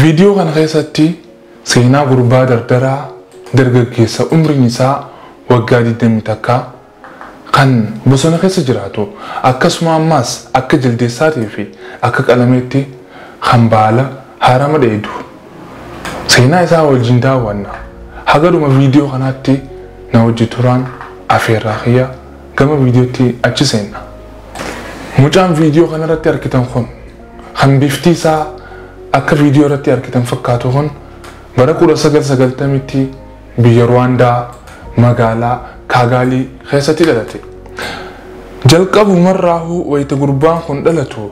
Video kan keessatti seenaa gurbaa dardaraa dargaggeessa umriin isaa waggaa 20 takka kan bosona keessa jiraatu akkasuma ammas akka jaldeessaatii fi akka qalameetti kan baala harama dheedu seenaa isaa wajjin daawwanna. Hagaduma video kanaatti na wajji turaan afeerraa kiyya gama videotti achi seenna. Mucaan video kanarratti argitan kun kan bifti isaa akka video irratti argitan fakkaatu kun bara 1990tti biyya Rwaandaa magaalaa Kigali keessatti dhalate. Jalqabumarraahu wayita gurbaan kun dhalatu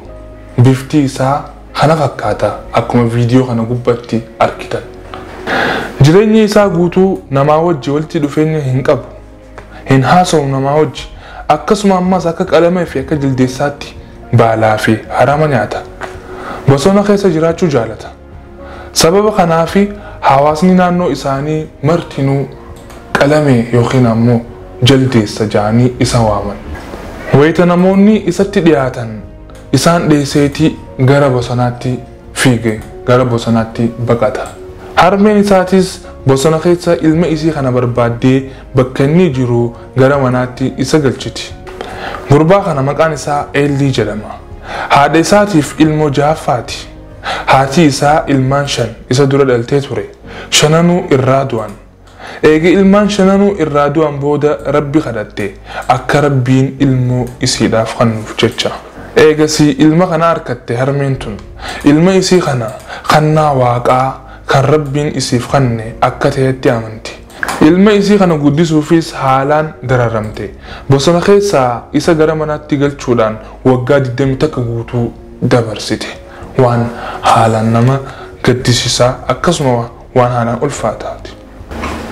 bifti isaa kana fakkaata akkuma video kana gubbatti argitan. Jireenyi isaa guutuu namaa wajji walitti dhufeenya hin qabu. Hin haasa'u namaa wajji akkasuma ammas akka qalamee fi akka jaldeessaatti baalaa fi harama nyaata. Bosona keessa jiraachuu jaalata. Sababa kanaafi hawaasni naannoo isaanii martinuu qalamee yookiin ammoo jaldeessa jaanii isa waaman. Wayita namoonni isatti dhiyaatan isaan dheeseetii gara bosonaatti fiige, gara bosonaatti baqata. Harmeen isaatis bosona keessa ilma isii kana barbaaddee bakka inni jiru gara manaatti isa galchiti. Gurbaa kana maqaan isaa Eelii jedhama. Haadha isaatiif ilmoo jahaffaati. Haati isaa ilmaan 5 isa dura dhaltee ture. 5 irraa du'an. Eegi ilmaan 5 irraa du'an booda Rabbi kadhatte akka Rabbiin ilmoo isiidhaaf kennuuf jecha. Eegasii ilma kana harkatte harmeen tun. Ilma isii kana kennaa waaqaa kan Rabbiin isiif kenne akka ta'etti amanti. Ilma isii kana guddisuufis haalaan dararamte. Bosona keessaa isa gara manaatti galchuudhaan waggaa 20 takka guutuu dabarsite. Waan haalaan nama gaddisiisaa akkasuma waan haalaan ulfaataati.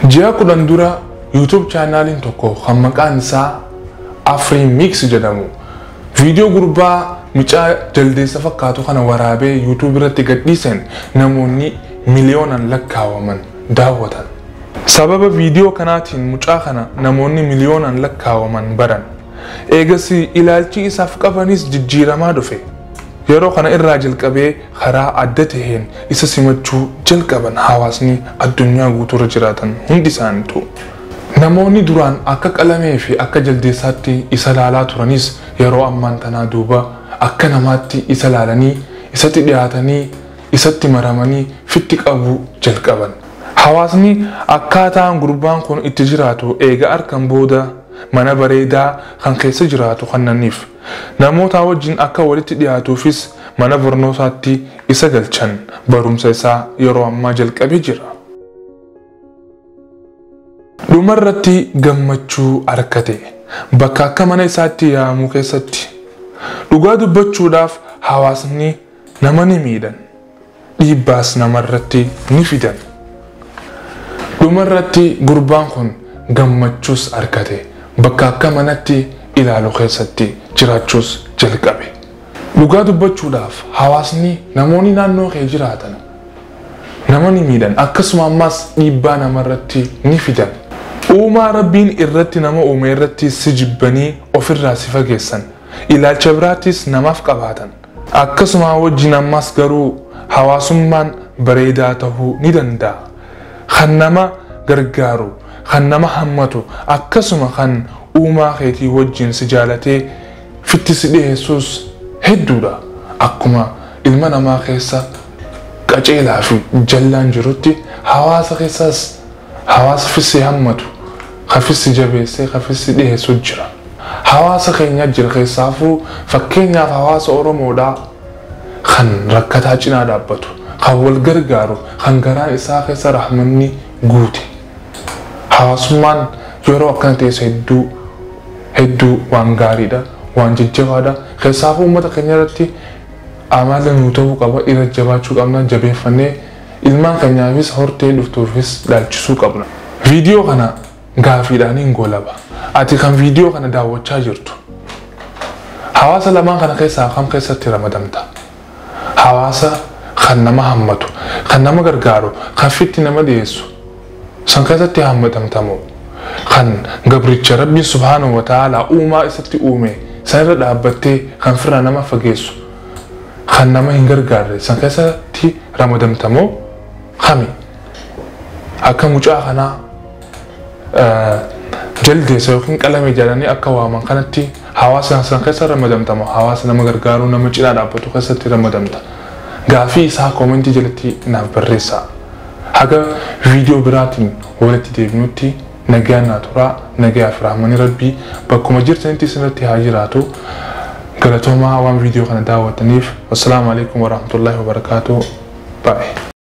Ji'a 10 dura YouTube chaanaaliin tokko kan maqaan isaa Afrimix jedhamu video gurbaa mucaa jaldeessa fakkaatu kana waraabee YouTube irratti gadhiisan namoonni miliyoonaan lakkaawaman daawwatan. Sababa video kanaatiin mucaa kana namoonni miliyoonaan lakkaawaman baran. Eegasii ilaalchi isaaf qabanis jijjiiramaa dhufe. Yeroo kana irraa jalqabee karaa adda ta'een isa simachuu jalqaban hawaasni addunyaa guutuurra jiraatan hundi isaaniitu. Namoonni duraan akka qalamee fi akka jaldeessaatti isa laalaa turanis yeroo ammaan tanaa duuba akka namaatti isa laalanii isatti dhiyaatanii isatti maramanii fitti qabu jalqaban. Hawaasni akkaataan gurbaan kun itti jiraatu eega arkan booda mana bareedaa kan keessa jiraatu kannaniif namoota wajjin akka walitti dhiyaatuufis mana barnootaatti isa galchan barumsa isaa yeroo ammaa jalqabee jira. Dhumarratti gammachuu argate bakka akka mana isaatti yaamuu keessatti dhugaa dubbachuudhaaf hawaasni nama ni miidhan dhiibbaas namarratti ni fidan. Dhumarratti gurbaan kun gammachuus argate bakka akka manatti ilaalu keessatti jiraachuus jalqabe. Dhugaa dubbachuudhaaf hawaasni namoonni naannoo kee jiraatan nama ni miidhan akkasuma ammas dhiibbaa namarratti ni fidan. Uumaa Rabbiin irratti nama uume irratti si jibbanii ofirraa si fageessan. Ilaalcha biraattis namaaf qabaatan. Akkasuma wajjin ammas garuu hawaasummaan bareedaa ta'uu ni danda'a. Kan nama gargaaru, kan nama hammatu, akkasuma kan uumaa keetii wajjin si jaalatee fitti si dhiyeessuus hedduudha. Akkuma ilma namaa keessa qaceelaa fi jallaan jirutti hawaasa keessas hawaasa fissi hammatu, hafissi jabeessee hafissi dhiyeessu jira. Hawaasa keenya jira keessaafuu fakkeenyaaf hawaasa Oromoodhaa kan rakkataa cinaa dhaabbatu. Kan wal gargaaru kan garaan isaa keessa rahmanni guute. Hawaasummaan yeroo akkana ta'e hedduu waan gaariidha, waan jajjabaadha. Keessaafuu uummata keenya irratti amala nuu ta'uu qaba, irra jabaachuu qabna, jabeeffannee ilmaan keenyaafis hortee dhuftuufis dhaalchisuu qabna. Video kana gaafiidhaan hin goolaba. Ati kan video kana daawwachaa jirtu hawaasa lamaan kana keessaa kam keessatti ramadamta? Hawaasa kan nama hammatu, kan nama gargaaru, kan fitti nama dhiyeessu san keessatti hammatamtamoo kan gabricha Rabbi subhaanahu wa ta'ala uumaa isatti uume san irra dhaabbattee kan firraa nama fageessu kan nama hin gargaarre san keessatti ramadamtamoo kami akka mucaa kana jaldeessa yookiin qalame jedhanii akka waaman kanatti hawaasa san keessa ramadamtamoo hawaasa nama gargaaru nama cinaa dhaabbatu keessatti ramadamta gaafii isaa koomentii jalatti naaf barreessaa haga viidiyoo biraatiin walitti deebinutti nagaan naa turaa nagaa fi rahmani rabbii bakkuma jirtanitti isinirratti haa jiraatu galatoomaa waan viidiyoo kana daawwattaniif. Wassalaamu alaikum warahmatullahi wabarakatuh. Bye.